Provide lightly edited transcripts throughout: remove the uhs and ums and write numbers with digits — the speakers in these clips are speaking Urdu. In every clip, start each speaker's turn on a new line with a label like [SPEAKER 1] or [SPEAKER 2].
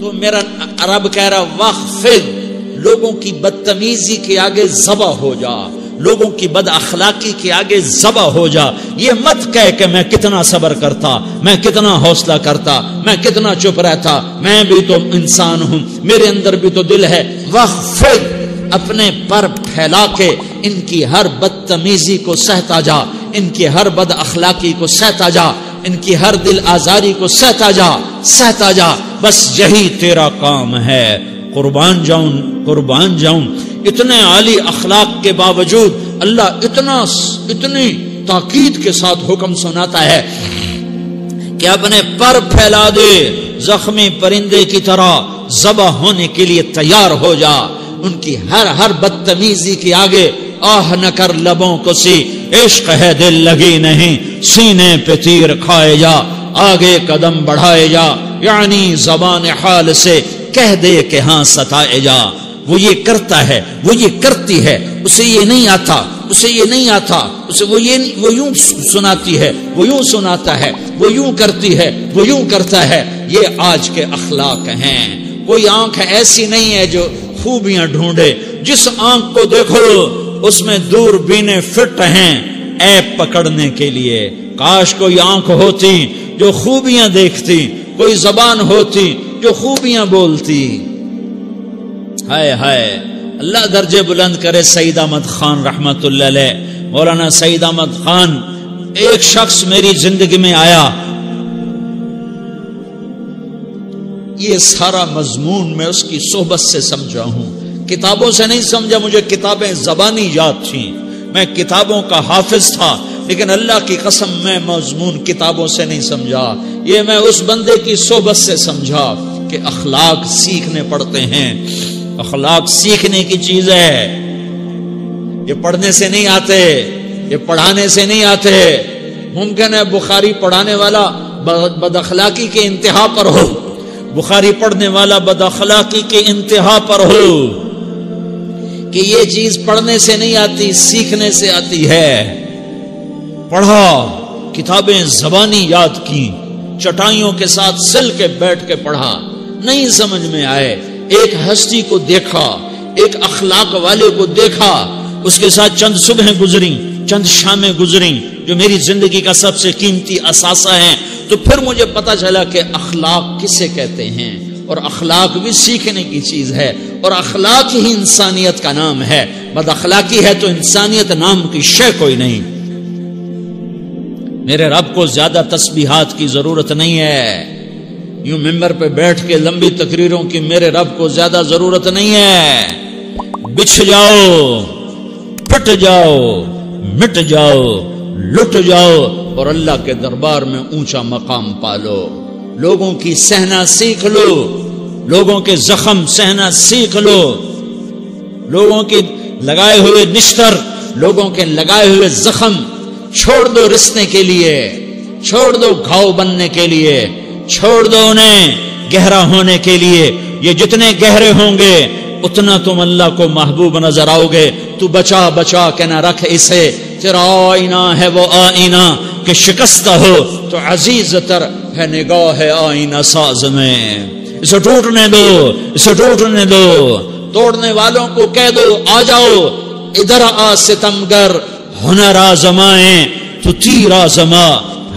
[SPEAKER 1] تو میرا رب کہہ رہا وخفض، لوگوں کی بدتمیزی کے آگے ذبح ہو جا، لوگوں کی بد اخلاقی کے آگے ذبح ہو جا. یہ مت کہہ کہ میں کتنا صبر کرتا، میں کتنا حوصلہ کرتا، میں کتنا چپ رہتا، میں بھی تو انسان ہوں، میرے اندر بھی تو دل ہے. وخفض، اپنے پر پھیلا کے ان کی ہر بدتمیزی کو سہتا جا، ان کی ہر بد اخلاقی کو سہتا جا، ان کی ہر دل آزاری کو سہتا جا، سہتا جا. بس یہی تیرا کام ہے. قربان جاؤں، قربان جاؤں. اتنے عالی اخلاق کے باوجود اللہ اتنی تاکید کے ساتھ حکم سناتا ہے کہ اپنے پر پھیلا دے، زخمی پرندے کی طرح ذبح ہونے کے لیے تیار ہو جا. ان کی ہر بدتمیزی کے آگے آہ نہ کر لبوں کو سی، عشق ہے دل لگی نہیں، سینے پہ تیر کھائے جا، آگے قدم بڑھائے جا، یعنی زبان حال سے کہہ دے کہ ہاں ستائے جا. وہ یہ کرتا ہے، وہ یہ کرتی ہے، اسے یہ نہیں آتا، اسے یہ نہیں آتا، اسے وہ یوں سناتی ہے، وہ یوں سناتا ہے، وہ یوں کرتی ہے، وہ یوں کرتا ہے. یہ آج کے اخلاق ہیں. کوئی آنکھ ایسی نہیں ہے جو خوبیاں ڈھونڈے. جس آنکھ کو دیکھو اس میں دوربینیں فٹ ہیں عیب پکڑنے کے لیے. کاش کوئی آنکھ ہوتی جو خوبیاں دیکھتی، کوئی زبان ہوتی جو خوبیاں بولتی. ہائے ہائے، اللہ درجے بلند کرے. سعید احمد خان رحمت اللہ علیہ، مولانا سعید احمد خان، ایک شخص میری زندگی میں آیا. یہ سارا مضمون میں اس کی صحبت سے سمجھا ہوں، کتابوں سے نہیں سمجھا. مجھے کتابیں زبانی یاد تھیں، میں کتابوں کا حافظ تھا، لیکن اللہ کی قسم میں مضمون کتابوں سے نہیں سمجھا. یہ میں اس بندے کی صحبت سے سمجھا کہ اخلاق سیکھنے پڑتے ہیں. اخلاق سیکھنے کی چیز ہے، یہ پڑھنے سے نہیں آتے، یہ پڑھانے سے نہیں آتے. ممکن ہے بخاری پڑھانے والا بد اخلاقی کے انتہا پر ہو، بخاری پڑھنے والا بد اخلاقی کے انتہا پر ہو، کہ یہ چیز پڑھنے سے نہیں آتی، سیکھنے سے آتی ہے. پڑھا، کتابیں زبانی یاد کی، چٹائیوں کے ساتھ سل کے بیٹھ کے پڑھا، نہیں سمجھ میں آئے. ایک ہستی کو دیکھا، ایک اخلاق والے کو دیکھا، اس کے ساتھ چند صبحیں گزری، چند شامیں گزری جو میری زندگی کا سب سے قیمتی اثاثہ ہیں. تو پھر مجھے پتا چلا کہ اخلاق کسے کہتے ہیں، اور اخلاق بھی سیکھنے کی چیز ہے، اور اخلاق ہی انسانیت کا نام ہے. بد اخلاقی ہے تو انسانیت نام کی شے کوئی نہیں. میرے رب کو زیادہ تسبیحات کی ضرورت نہیں ہے. یوں ممبر پہ بیٹھ کے لمبی تقریروں کی میرے رب کو زیادہ ضرورت نہیں ہے. بچھ جاؤ، پٹ جاؤ، مٹ جاؤ، لٹ جاؤ، اور اللہ کے دربار میں اونچا مقام پالو. لوگوں کی سہنا سیکھ لو، لوگوں کے زخم سہنا سیکھ لو، لوگوں کے لگائے ہوئے نشتر، لوگوں کے لگائے ہوئے زخم چھوڑ دو رسنے کے لیے، چھوڑ دو گھاؤ بننے کے لیے، چھوڑ دو انہیں گہرا ہونے کے لیے. یہ جتنے گہرے ہوں گے اتنا تم اللہ کو محبوب نظر آؤ گے. تو بچا بچا کے نہ رکھ اسے، تیرا آئینہ ہے وہ آئینہ کہ شکستہ ہو تو عزیز تر ہے نگاہ آئینہ ساز میں. اسے ٹوٹنے دو، اسے ٹوٹنے دو. توڑنے والوں کو کہہ دو آ جاؤ ادھر آ ستمگر، ہنر آزمائیں تو تیر آزما،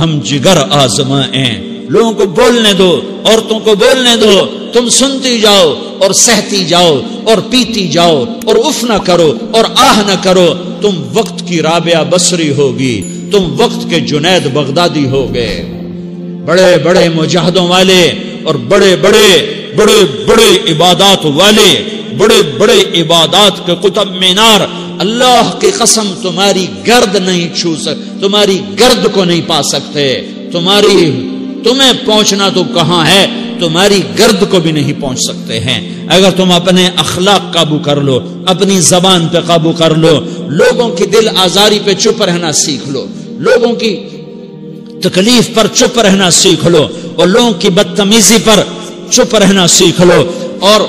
[SPEAKER 1] ہم جگر آزمائیں. لوگوں کو بولنے دو، عورتوں کو بولنے دو، تم سنتی جاؤ اور سہتی جاؤ اور پیتی جاؤ اور اف نہ کرو اور آہ نہ کرو. تم وقت کی رابعہ بصری ہوگی، تم وقت کے جنید بغدادی ہوگے. بڑے بڑے مجاہدوں والے اور بڑے بڑے بڑے بڑے عبادات والے، بڑے بڑے عبادات کے قطب مینار، اللہ کی قسم تمہاری گرد نہیں چھو سکتے، تمہاری گرد کو نہیں پا سکتے. تمہیں پہنچنا تو کہاں ہے، تمہاری گرد کو بھی نہیں پہنچ سکتے ہیں. اگر تم اپنے اخلاق قابو کر لو، اپنی زبان پہ قابو کر لو، لوگوں کی دل آزاری پہ چپ رہنا سیکھ لو، لوگوں کی تکلیف پر چپ رہنا سیکھ لو، اور لوگوں کی بدتمیزی پر چپ رہنا سیکھ لو، اور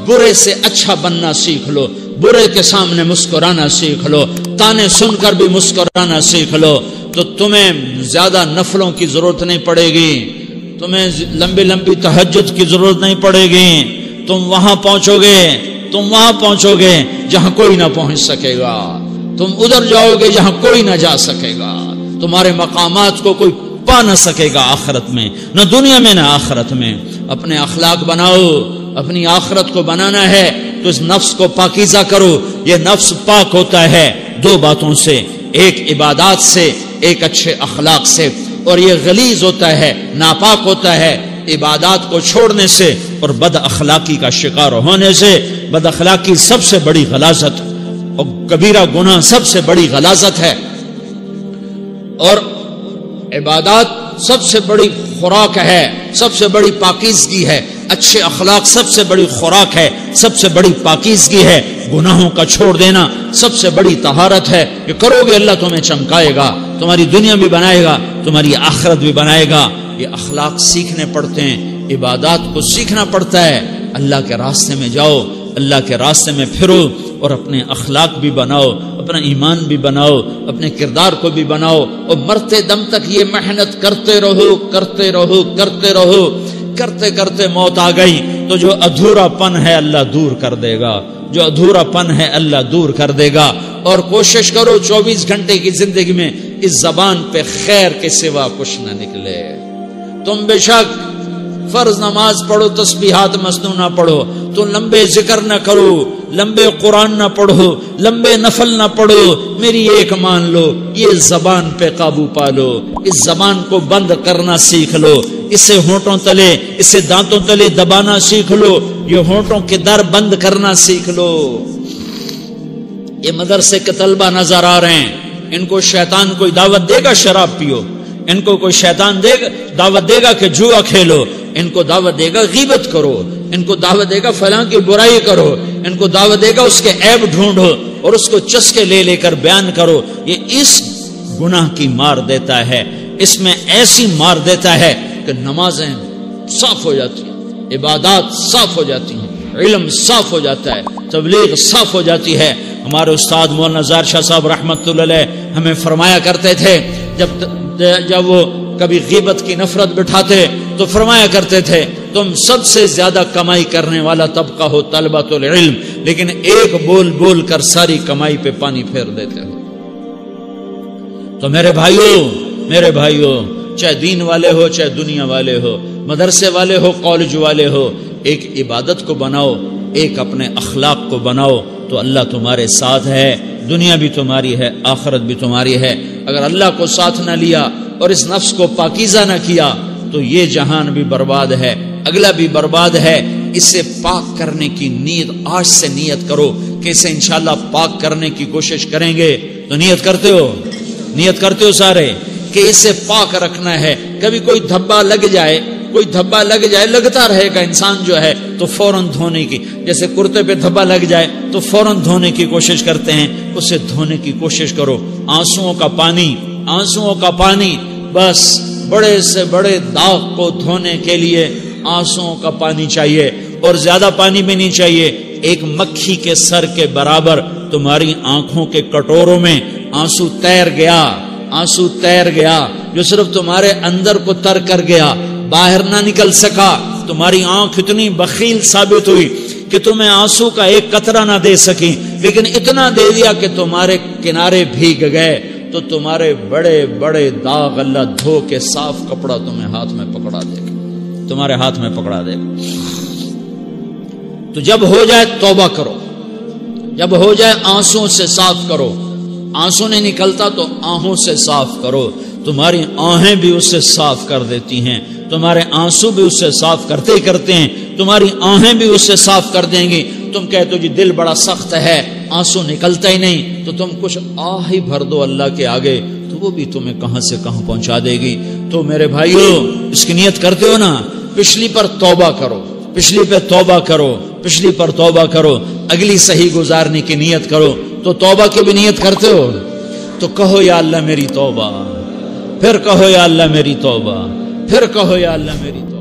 [SPEAKER 1] برے سے اچھا بننا سیکھ لو، برے کے سامنے مسکرانا سیکھ لو، تانے سن کر بھی مسکرانا سیکھ لو، تو تمہیں زیادہ نفلوں کی ضرورت نہیں پڑے گی. تمہیں لمبی لمبی تہجد کی ضرورت نہیں پڑے گی. تم وہاں پہنچو گے جہاں کوئی نہ پہنچ سکے گا. تم ادھر جاؤ گے جہاں کوئی نہ جا سکے گا. تمہارے مقامات کو کوئی پا نہ سکے گا آخرت میں، نہ دنیا میں نہ آخرت میں. اپنے اخلاق بناؤ. اپنی آخرت کو بنانا ہے تو اس نفس کو پاکیزہ کرو. یہ نفس پاک ہوتا ہے دو باتوں سے، ایک عبادات سے، ایک اچھے اخلاق سے. اور یہ غلیظ ہوتا ہے، ناپاک ہوتا ہے عبادات کو چھوڑنے سے اور بد اخلاقی کا شکار ہونے سے. بد اخلاقی سب سے بڑی غلاظت اور کبیرہ گناہ سب سے بڑی غلاظت ہے، اور عبادات سب سے بڑی خوراک ہے، سب سے بڑی پاکیزگی ہے. اچھے اخلاق سب سے بڑی خوراک ہے، سب سے بڑی پاکیزگی ہے. گناہوں کا چھوڑ دینا سب سے بڑی طہارت ہے. یہ کرو گے اللہ تمہیں چمکائے گا، تمہاری دنیا بھی بنائے گا، تمہاری آخرت بھی بنائے گا. یہ اخلاق سیکھنے پڑتے ہیں، عبادات کو سیکھنا پڑتا ہے. اللہ کے راستے میں جاؤ، اللہ کے راستے میں پھرو اور اپنے اخلاق بھی بناؤ، اپنا ایمان بھی بناؤ، اپنے کردار کو بھی بناؤ. اور مرتے دم تک یہ محنت کرتے رہو. کرتے کرتے موت آ گئی تو جو ادھورا پن ہے اللہ دور کر دے گا. جو ادھورا پن ہے اللہ دور کر دے گا. اور کوشش کرو 24 گھنٹے کی زندگی میں اس زبان پہ خیر کے سوا کچھ نہ نکلے. تم بے شک فرض نماز پڑھو، تسبیحات مسنون نہ پڑھو، تو لمبے ذکر نہ کرو، لمبے قرآن نہ پڑھو، لمبے نفل نہ پڑھو. میری ایک مان لو، یہ زبان پہ قابو پالو. اس زبان کو بند کرنا سیکھ لو. اسے ہونٹوں تلے، اسے دانتوں تلے دبانا سیکھ لو. یہ ہونٹوں کے در بند کرنا سیکھ لو. یہ مدرسے کے طلبہ نظر آ رہے ہیں، ان کو شیطان کوئی دعوت دے گا شراب پیو، ان کو کوئی شیطان دعوت دے گا کہ جوا کھیلو، ان کو دعوت دے گا غیبت کرو، ان کو دعوت دے گا فلاں کی برائی کرو، ان کو دعوت دے گا اس کے عیب ڈھونڈو اور اس کو چسکے لے کر بیان کرو. یہ اس گناہ کی مار دیتا ہے، اس میں ایسی مار دیتا ہے کہ نمازیں صاف ہو جاتی ہیں، عبادات صاف ہو جاتی ہیں، علم صاف ہو جاتا ہے، تبلیغ صاف ہو جاتی ہے. ہمارے استاد مولانا زار شاہ صاحب رحمت اللہ علیہ ہمیں فرمایا کرتے تھے، جب وہ کبھی غیبت کی نفرت بٹھاتے تو فرمایا کرتے تھے تم سب سے زیادہ کمائی کرنے والا طبقہ ہو طلبۃ العلم، لیکن ایک بول کر ساری کمائی پہ پانی پھیر دیتے ہو. تو میرے بھائیوں چاہے دین والے ہو، چاہے دنیا والے ہو، مدرسے والے ہو، کالج والے ہو، ایک عبادت کو بناؤ، ایک اپنے اخلاق کو بناؤ تو اللہ تمہارے ساتھ ہے. دنیا بھی تمہاری ہے، آخرت بھی تمہاری ہے. اگر اللہ کو ساتھ نہ لیا اور اس نفس کو پاکیزہ نہ کیا تو یہ جہان بھی برباد ہے، اگلا بھی برباد ہے. اسے پاک کرنے کی نیت آج سے نیت کرو کہ اسے انشاءاللہ پاک کرنے کی کوشش کریں گے. تو نیت کرتے ہو سارے کہ اسے پاک رکھنا ہے. کبھی کوئی دھبا لگ جائے، لگتا رہے گا انسان جو ہے تو فوراً دھونے کی، جیسے کرتے پہ دھبا لگ جائے تو فوراً دھونے کی کوشش کرتے ہیں، اسے دھونے کی کوشش کرو. آنسوؤں کا پانی بس بڑے سے بڑے داغ کو دھونے کے لیے آنسوؤں کا پانی چاہیے، اور زیادہ پانی بھی نہیں چاہیے. ایک مکھی کے سر کے برابر تمہاری آنکھوں کے کٹوروں میں آنسو تیر گیا جو صرف تمہارے اندر کو تر کر گیا، باہر نہ نکل سکا. تمہاری آنکھ اتنی بخیل ثابت ہوئی کہ تمہیں آنسو کا ایک قطرہ نہ دے سکی، لیکن اتنا دے دیا کہ تمہارے کنارے بھیگ گئے. تو تمہارے بڑے بڑے داغ اللہ دھو کے صاف کپڑا تمہیں ہاتھ میں پکڑا دے گا، تمہارے ہاتھ میں پکڑا دے گا. تو جب ہو جائے توبہ کرو، جب ہو جائے آنسوں سے صاف کرو. آنسو نہیں نکلتا تو آہوں سے صاف کرو. تمہاری آہیں بھی اسے صاف کر دیتی ہیں، تمہارے آنسو بھی اسے صاف کرتے ہیں، تمہاری آہیں بھی اسے صاف کر دیں گی. تم کہتے ہو جی دل بڑا سخت ہے، آنسو نکلتا ہی نہیں، تو تم کچھ آہ ہی بھر دو اللہ کے آگے، تو وہ بھی تمہیں کہاں سے کہاں پہنچا دے گی. تو میرے بھائیو اس کی نیت کرتے ہو نا، پچھلی پر توبہ کرو، پچھلی پر توبہ کرو، اگلی صحیح گزارنے کی نیت کرو. تو توبہ کی بھی نیت کرتے ہو تو کہو یا اللہ میری توبہ، پھر کہو یا اللہ میری توبہ، پھر کہو یا اللہ میری توبہ.